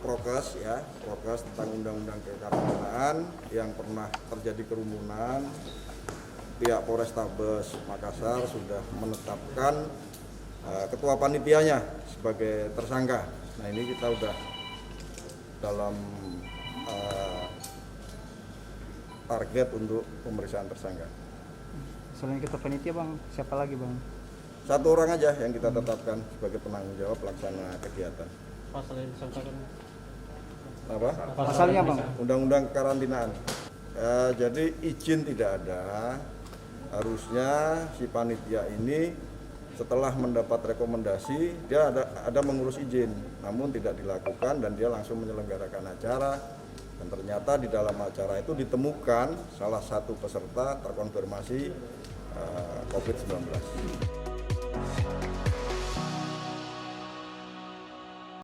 prokes ya, prokes tentang undang-undang kekarantinaan yang pernah terjadi kerumunan. Pihak Polrestabes Makassar sudah menetapkan ketua panitianya sebagai tersangka. Nah ini kita udah dalam target untuk pemeriksaan tersangka. Selain ketua panitia bang, siapa lagi bang? Satu orang aja yang kita tetapkan sebagai penanggung jawab pelaksana kegiatan. Pasal yang disangkakan Apa? Pasalnya bang? Undang-undang karantinaan. Jadi izin tidak ada. Harusnya si panitia ini setelah mendapat rekomendasi dia ada mengurus izin, namun tidak dilakukan dan dia langsung menyelenggarakan acara. Dan ternyata di dalam acara itu ditemukan salah satu peserta terkonfirmasi COVID-19.